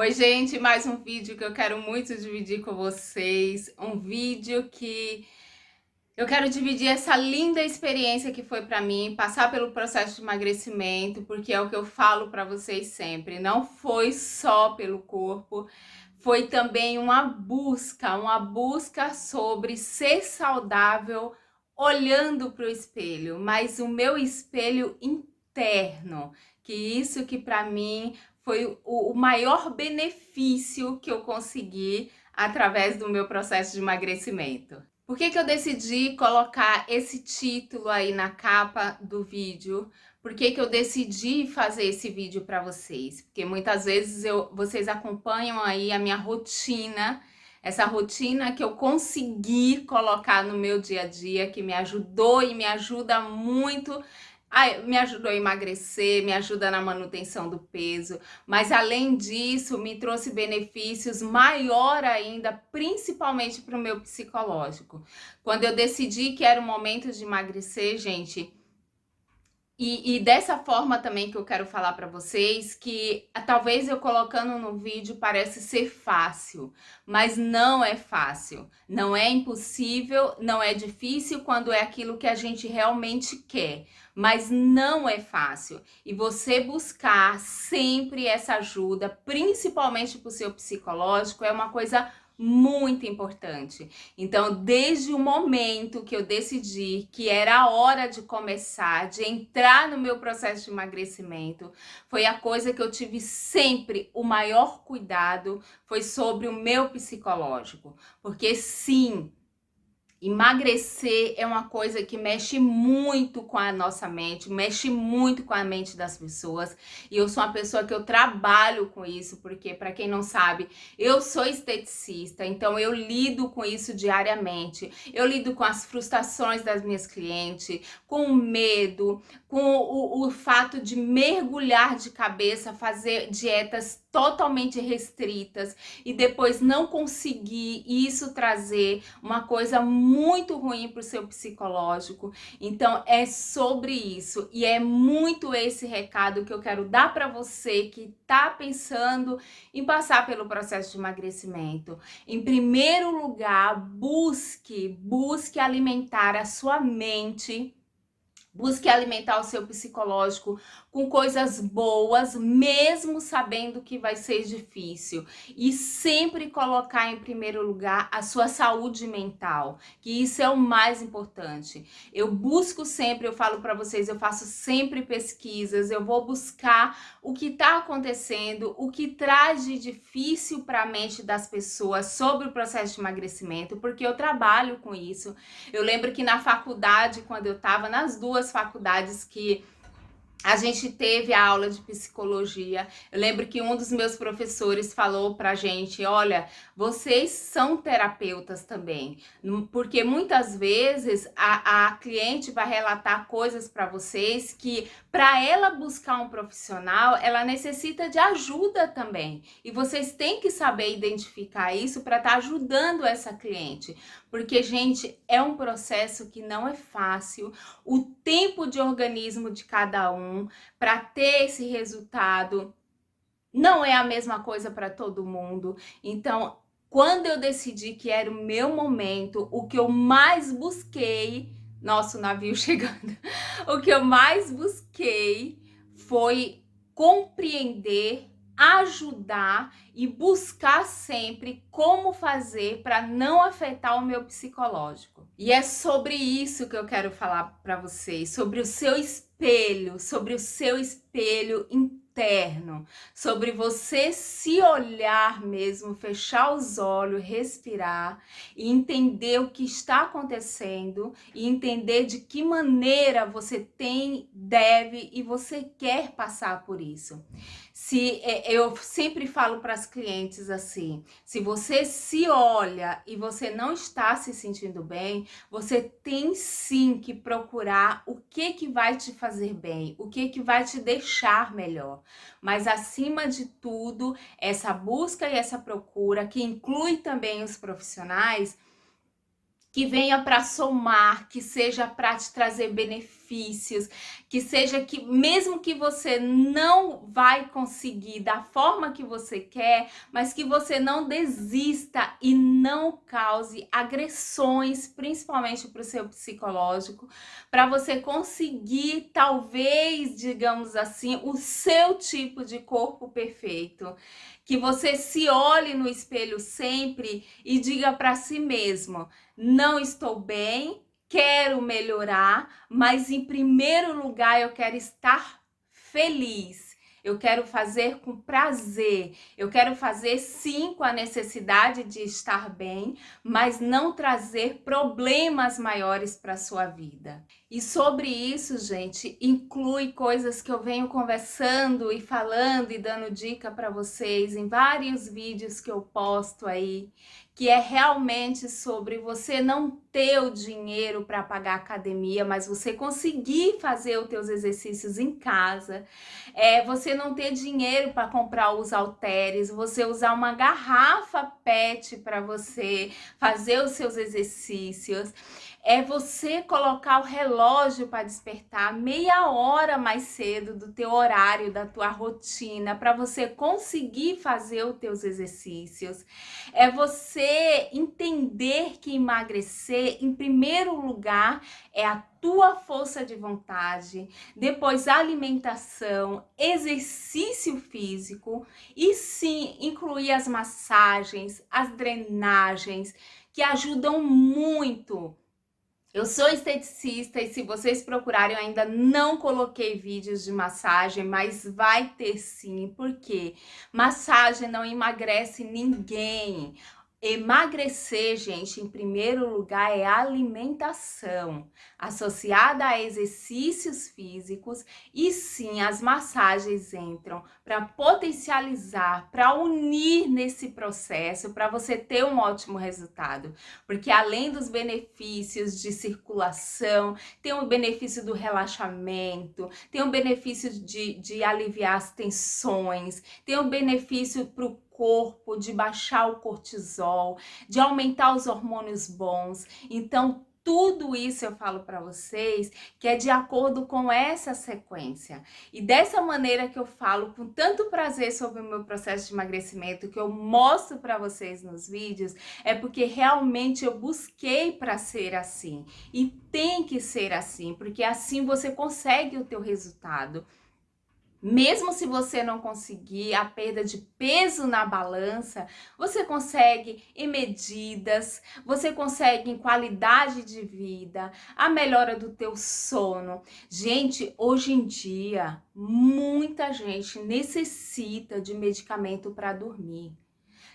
Oi, gente, mais um vídeo que eu quero muito dividir com vocês. Um vídeo que eu quero dividir essa linda experiência que foi para mim, passar pelo processo de emagrecimento, porque é o que eu falo para vocês sempre. Não foi só pelo corpo, foi também uma busca sobre ser saudável olhando para o espelho, mas o meu espelho interno, que isso que para mim foi o maior benefício que eu consegui através do meu processo de emagrecimento. Por que eu decidi colocar esse título aí na capa do vídeo? Por que eu decidi fazer esse vídeo para vocês? Porque muitas vezes vocês acompanham aí a minha rotina, essa rotina que eu consegui colocar no meu dia a dia, que me ajudou e me ajuda muito. Me ajudou a emagrecer, me ajuda na manutenção do peso, mas além disso, me trouxe benefícios maior ainda, principalmente para o meu psicológico. Quando eu decidi que era o momento de emagrecer, gente, e dessa forma também que eu quero falar para vocês, que talvez eu colocando no vídeo parece ser fácil, mas não é fácil. Não é impossível, não é difícil quando é aquilo que a gente realmente quer, mas não é fácil. E você buscar sempre essa ajuda, principalmente para o seu psicológico, é uma coisa muito importante. Então, desde o momento que eu decidi que era a hora de começar, de entrar no meu processo de emagrecimento, foi a coisa que eu tive sempre o maior cuidado, foi sobre o meu psicológico. Porque sim, emagrecer é uma coisa que mexe muito com a nossa mente, mexe muito com a mente das pessoas. E eu sou uma pessoa que eu trabalho com isso, porque, para quem não sabe, eu sou esteticista, então eu lido com isso diariamente. Eu lido com as frustrações das minhas clientes, com o medo, com o fato de mergulhar de cabeça, fazer dietas totalmente restritas e depois não conseguir isso trazer uma coisa muito ruim para o seu psicológico. Então é sobre isso e é muito esse recado que eu quero dar para você que está pensando em passar pelo processo de emagrecimento. Em primeiro lugar, busque alimentar a sua mente. Busque alimentar o seu psicológico com coisas boas, mesmo sabendo que vai ser difícil. E sempre colocar em primeiro lugar a sua saúde mental, que isso é o mais importante. Eu busco sempre, eu falo para vocês, eu faço sempre pesquisas, eu vou buscar o que está acontecendo, o que traz de difícil para a mente das pessoas sobre o processo de emagrecimento, porque eu trabalho com isso. Eu lembro que na faculdade, quando eu estava nas duas faculdades que a gente teve a aula de psicologia, eu lembro que um dos meus professores falou pra gente, olha, vocês são terapeutas também, porque muitas vezes a cliente vai relatar coisas para vocês que para ela buscar um profissional, ela necessita de ajuda também, e vocês têm que saber identificar isso para estar ajudando essa cliente, porque, gente, é um processo que não é fácil, o tempo de organismo de cada um para ter esse resultado não é a mesma coisa para todo mundo. Então, quando eu decidi que era o meu momento, o que eu mais busquei, nosso navio chegando, o que eu mais busquei foi compreender, ajudar e buscar sempre como fazer para não afetar o meu psicológico. E é sobre isso que eu quero falar para vocês, sobre o seu espelho interno, sobre você se olhar mesmo, fechar os olhos, respirar e entender o que está acontecendo e entender de que maneira você tem, deve e você quer passar por isso. Eu sempre falo para as clientes assim, se você se olha e você não está se sentindo bem, você tem sim que procurar o que vai te fazer bem, o que vai te deixar melhor. Mas acima de tudo, essa busca e essa procura, que inclui também os profissionais, que venha para somar, que seja para te trazer benefícios, que seja que mesmo que você não vai conseguir da forma que você quer, mas que você não desista e não cause agressões, principalmente para o seu psicológico, para você conseguir, talvez, digamos assim, o seu tipo de corpo perfeito. Que você se olhe no espelho sempre e diga para si mesmo: não estou bem, quero melhorar, mas em primeiro lugar eu quero estar feliz. Eu quero fazer com prazer. Eu quero fazer sim com a necessidade de estar bem, mas não trazer problemas maiores para a sua vida. E sobre isso, gente, inclui coisas que eu venho conversando e falando e dando dica para vocês em vários vídeos que eu posto aí, que é realmente sobre você não ter o dinheiro para pagar a academia, mas você conseguir fazer os teus exercícios em casa. Você não ter dinheiro para comprar os halteres, você usar uma garrafa PET para você fazer os seus exercícios. É você colocar o relógio para despertar meia hora mais cedo do teu horário, da tua rotina, para você conseguir fazer os teus exercícios. É você entender que emagrecer, em primeiro lugar, é a tua força de vontade, depois alimentação, exercício físico e sim incluir as massagens, as drenagens, que ajudam muito. Eu sou esteticista e se vocês procurarem, eu ainda não coloquei vídeos de massagem, mas vai ter sim, porque massagem não emagrece ninguém. Emagrecer, gente, em primeiro lugar é alimentação, associada a exercícios físicos, e sim, as massagens entram para potencializar, para unir nesse processo, para você ter um ótimo resultado. Porque além dos benefícios de circulação, tem o benefício do relaxamento, tem o benefício de aliviar as tensões, tem o benefício para o corpo de baixar o cortisol, de aumentar os hormônios bons. Então, tudo isso eu falo para vocês que é de acordo com essa sequência. E dessa maneira que eu falo com tanto prazer sobre o meu processo de emagrecimento, que eu mostro para vocês nos vídeos, é porque realmente eu busquei para ser assim. E tem que ser assim, porque assim você consegue o teu resultado. Mesmo se você não conseguir a perda de peso na balança, você consegue em medidas, você consegue em qualidade de vida, a melhora do teu sono. Gente, hoje em dia, muita gente necessita de medicamento para dormir.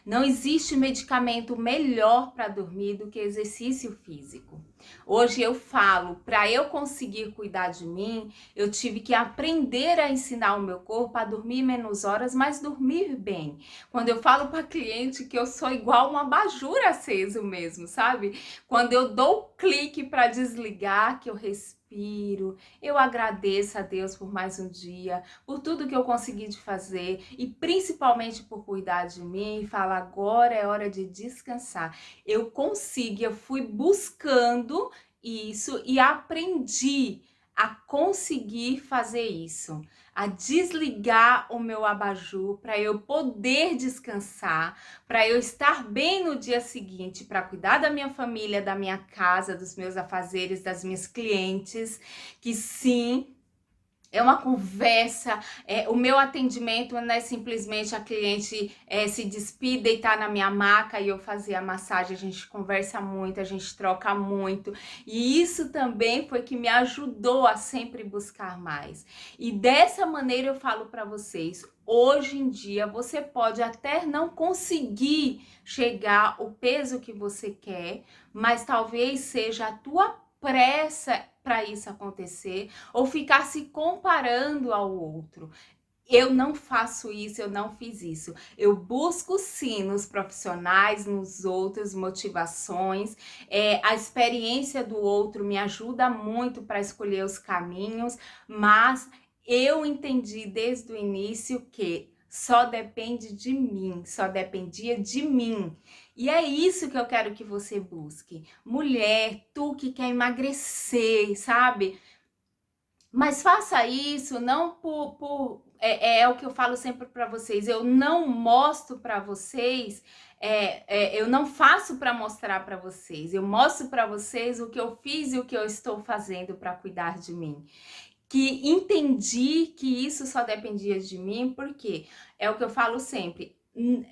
Não existe medicamento melhor para dormir do que exercício físico. Hoje eu falo, para eu conseguir cuidar de mim, eu tive que aprender a ensinar o meu corpo a dormir menos horas, mas dormir bem. Quando eu falo para cliente que eu sou igual um abajur aceso mesmo, sabe? Quando eu dou o clique para desligar, que eu respiro, eu agradeço a Deus por mais um dia, por tudo que eu consegui de fazer e principalmente por cuidar de mim e falar agora é hora de descansar. Eu consegui, eu fui buscando isso e aprendi a conseguir fazer isso, a desligar o meu abajur para eu poder descansar, para eu estar bem no dia seguinte, para cuidar da minha família, da minha casa, dos meus afazeres, das minhas clientes, que sim, é uma conversa, o meu atendimento não é simplesmente a cliente se despir, deitar na minha maca e eu fazer a massagem. A gente conversa muito, a gente troca muito. E isso também foi que me ajudou a sempre buscar mais. E dessa maneira eu falo para vocês, hoje em dia você pode até não conseguir chegar ao peso que você quer, mas talvez seja a tua pressa para isso acontecer ou ficar se comparando ao outro. Eu não faço isso, eu não fiz isso. Eu busco sim nos profissionais, nos outros, motivações. A experiência do outro me ajuda muito para escolher os caminhos, mas eu entendi desde o início que só depende de mim, só dependia de mim. E é isso que eu quero que você busque. Mulher, tu que quer emagrecer, sabe? Mas faça isso não é o que eu falo sempre para vocês. Eu não mostro para vocês, eu não faço para mostrar para vocês. Eu mostro para vocês o que eu fiz e o que eu estou fazendo para cuidar de mim. Que entendi que isso só dependia de mim, porque é o que eu falo sempre.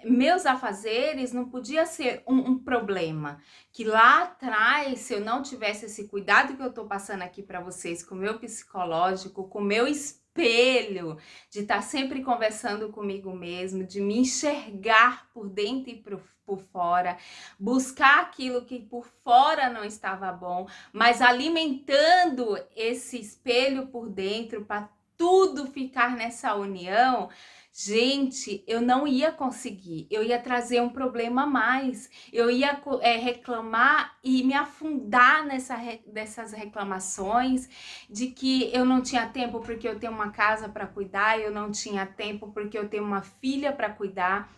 Meus afazeres não podia ser um problema. Que lá atrás, se eu não tivesse esse cuidado que eu tô passando aqui para vocês com o meu psicológico, com o meu espelho, de estar sempre conversando comigo mesmo, de me enxergar por dentro e por fora, buscar aquilo que por fora não estava bom, mas alimentando esse espelho por dentro para tudo ficar nessa união. Gente, eu não ia conseguir, eu ia trazer um problema a mais, eu ia reclamar e me afundar nessas reclamações de que eu não tinha tempo porque eu tenho uma casa para cuidar, eu não tinha tempo porque eu tenho uma filha para cuidar,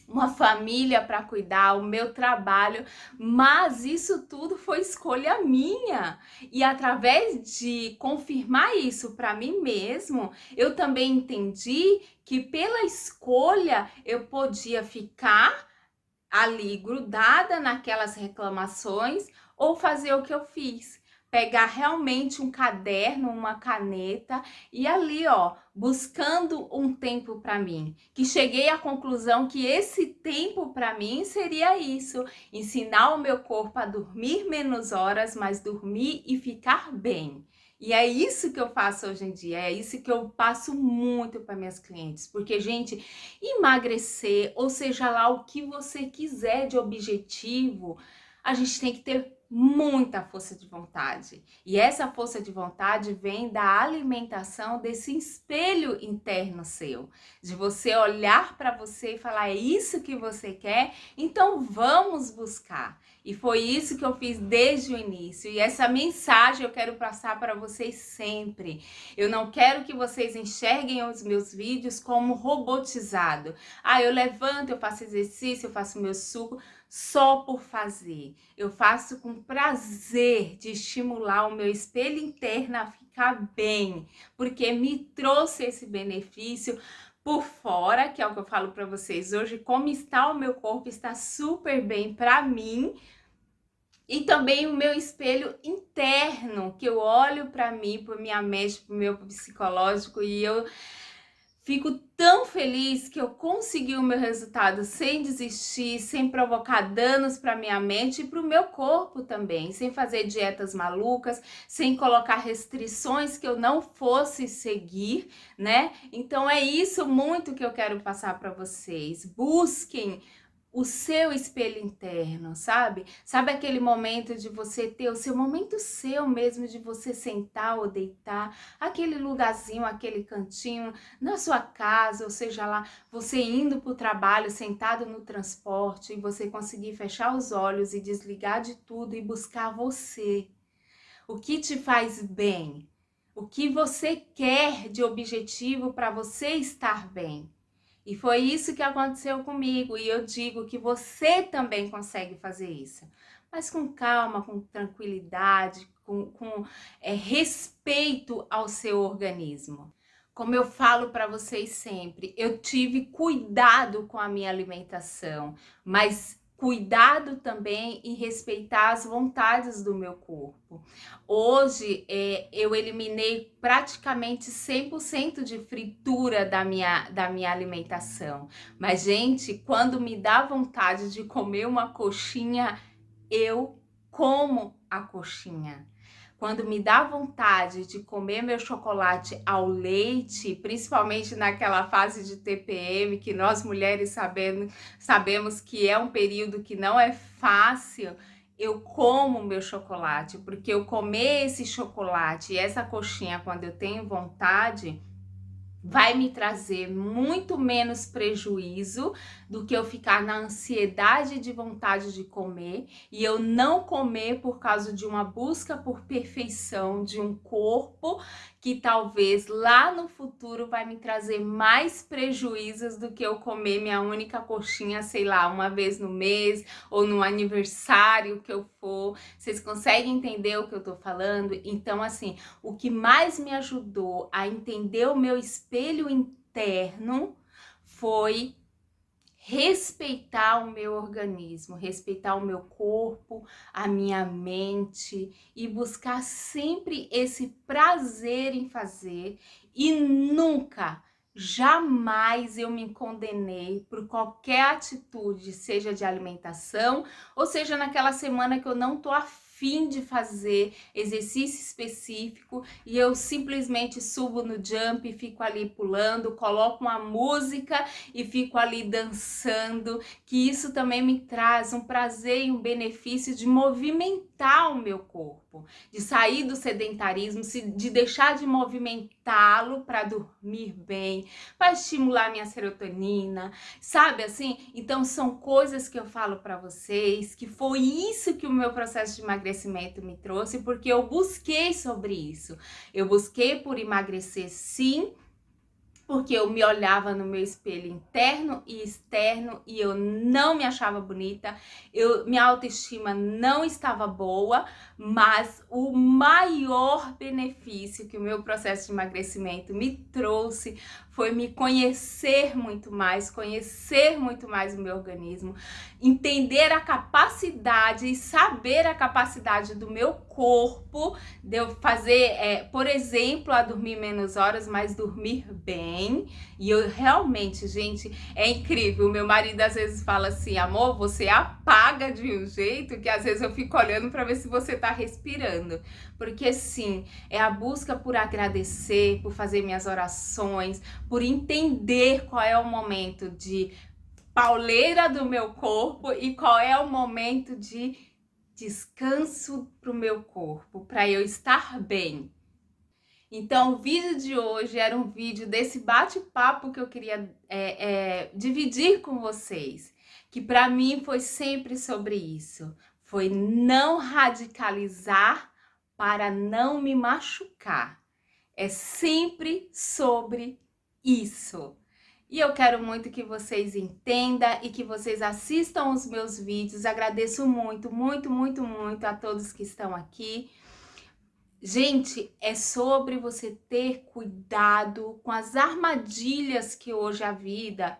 uma família para cuidar, o meu trabalho, mas isso tudo foi escolha minha. E através de confirmar isso para mim mesmo, eu também entendi que pela escolha eu podia ficar ali grudada naquelas reclamações ou fazer o que eu fiz. Pegar realmente um caderno, uma caneta e ali, ó, buscando um tempo para mim. Que cheguei à conclusão que esse tempo para mim seria isso: ensinar o meu corpo a dormir menos horas, mas dormir e ficar bem. E é isso que eu faço hoje em dia, é isso que eu passo muito para minhas clientes, porque, gente, emagrecer, ou seja lá o que você quiser de objetivo, a gente tem que ter muita força de vontade. E essa força de vontade vem da alimentação desse espelho interno seu, de você olhar para você e falar: é isso que você quer? Então vamos buscar. E foi isso que eu fiz desde o início. E essa mensagem eu quero passar para vocês sempre. Eu não quero que vocês enxerguem os meus vídeos como robotizado. Ah, eu levanto, eu faço exercício, eu faço meu suco só por fazer. Eu faço com prazer de estimular o meu espelho interno a ficar bem, porque me trouxe esse benefício por fora, que é o que eu falo para vocês hoje, como está o meu corpo, está super bem para mim. E também o meu espelho interno, que eu olho para mim, para minha mente, para o meu psicológico, e eu fico tão feliz que eu consegui o meu resultado sem desistir, sem provocar danos para minha mente e para o meu corpo também, sem fazer dietas malucas, sem colocar restrições que eu não fosse seguir, né? Então é isso muito que eu quero passar para vocês. Busquem o seu espelho interno, sabe? Sabe aquele momento de você ter o seu momento seu mesmo, de você sentar ou deitar, aquele lugarzinho, aquele cantinho na sua casa, ou seja lá, você indo para o trabalho, sentado no transporte, e você conseguir fechar os olhos e desligar de tudo e buscar você. O que te faz bem? O que você quer de objetivo para você estar bem? E foi isso que aconteceu comigo, e eu digo que você também consegue fazer isso, mas com calma, com tranquilidade, com respeito ao seu organismo. Como eu falo para vocês sempre, eu tive cuidado com a minha alimentação, mas cuidado também em respeitar as vontades do meu corpo. Hoje eu eliminei praticamente 100% de fritura da minha alimentação. Mas, gente, quando me dá vontade de comer uma coxinha, eu como a coxinha. Quando me dá vontade de comer meu chocolate ao leite, principalmente naquela fase de TPM, que nós mulheres sabemos que é um período que não é fácil, eu como meu chocolate, porque eu comer esse chocolate e essa coxinha quando eu tenho vontade, vai me trazer muito menos prejuízo do que eu ficar na ansiedade de vontade de comer e eu não comer por causa de uma busca por perfeição de um corpo que talvez lá no futuro vai me trazer mais prejuízos do que eu comer minha única coxinha, sei lá, uma vez no mês ou no aniversário que eu for. Vocês conseguem entender o que eu tô falando? Então, assim, o que mais me ajudou a entender o meu espelho interno foi respeitar o meu organismo, respeitar o meu corpo, a minha mente e buscar sempre esse prazer em fazer e nunca, jamais eu me condenei por qualquer atitude, seja de alimentação ou seja naquela semana que eu não tô afim de fazer exercício específico e eu simplesmente subo no jump, fico ali pulando, coloco uma música e fico ali dançando, que isso também me traz um prazer e um benefício de movimentar o meu corpo, de sair do sedentarismo, de deixar de movimentá-lo para dormir bem, para estimular minha serotonina, sabe assim? Então são coisas que eu falo para vocês, que foi isso que o meu processo de emagrecimento me trouxe, porque eu busquei sobre isso. Eu busquei por emagrecer sim, porque eu me olhava no meu espelho interno e externo e eu não me achava bonita, minha autoestima não estava boa, mas o maior benefício que o meu processo de emagrecimento me trouxe foi me conhecer muito mais o meu organismo, entender a capacidade e saber a capacidade do meu corpo de eu fazer, por exemplo, a dormir menos horas, mas dormir bem. E eu realmente, gente, é incrível. Meu marido às vezes fala assim, amor, você apaga de um jeito que às vezes eu fico olhando para ver se você tá respirando. Porque sim, é a busca por agradecer, por fazer minhas orações, por entender qual é o momento de pauleira do meu corpo e qual é o momento de descanso para o meu corpo, para eu estar bem. Então, o vídeo de hoje era um vídeo desse bate-papo que eu queria dividir com vocês, que para mim foi sempre sobre isso, foi não radicalizar para não me machucar. É sempre sobre isso. E eu quero muito que vocês entendam e que vocês assistam os meus vídeos. Agradeço muito, muito, muito, muito a todos que estão aqui. Gente, é sobre você ter cuidado com as armadilhas que hoje a vida,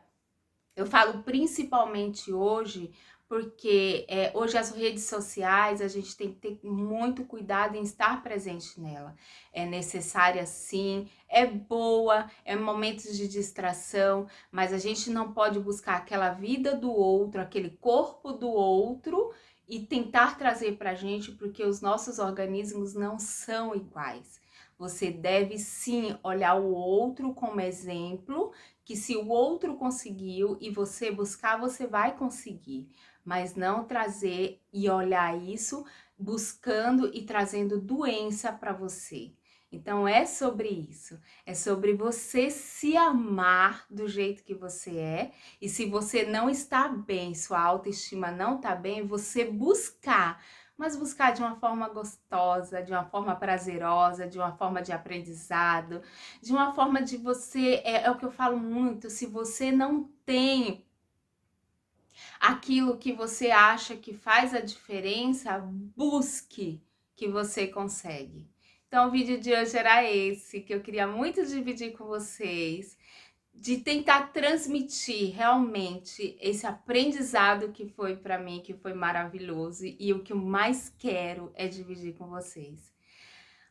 eu falo principalmente hoje, porque hoje as redes sociais, a gente tem que ter muito cuidado em estar presente nela. É necessária sim, é boa, é momentos de distração, mas a gente não pode buscar aquela vida do outro, aquele corpo do outro e tentar trazer pra gente, porque os nossos organismos não são iguais. Você deve sim olhar o outro como exemplo, que se o outro conseguiu e você buscar, você vai conseguir, mas não trazer e olhar isso buscando e trazendo doença para você. Então é sobre isso, é sobre você se amar do jeito que você é, e se você não está bem, sua autoestima não está bem, você buscar, mas buscar de uma forma gostosa, de uma forma prazerosa, de uma forma de aprendizado, de uma forma de você, é o que eu falo muito, se você não tem aquilo que você acha que faz a diferença, busque que você consegue. Então o vídeo de hoje era esse, que eu queria muito dividir com vocês, de tentar transmitir realmente esse aprendizado que foi para mim, que foi maravilhoso, e o que eu mais quero é dividir com vocês.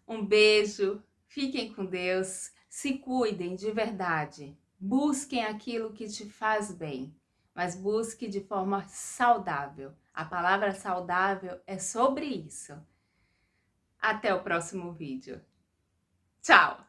Um beijo, fiquem com Deus, se cuidem de verdade, busquem aquilo que te faz bem, mas busque de forma saudável. A palavra saudável é sobre isso. Até o próximo vídeo. Tchau!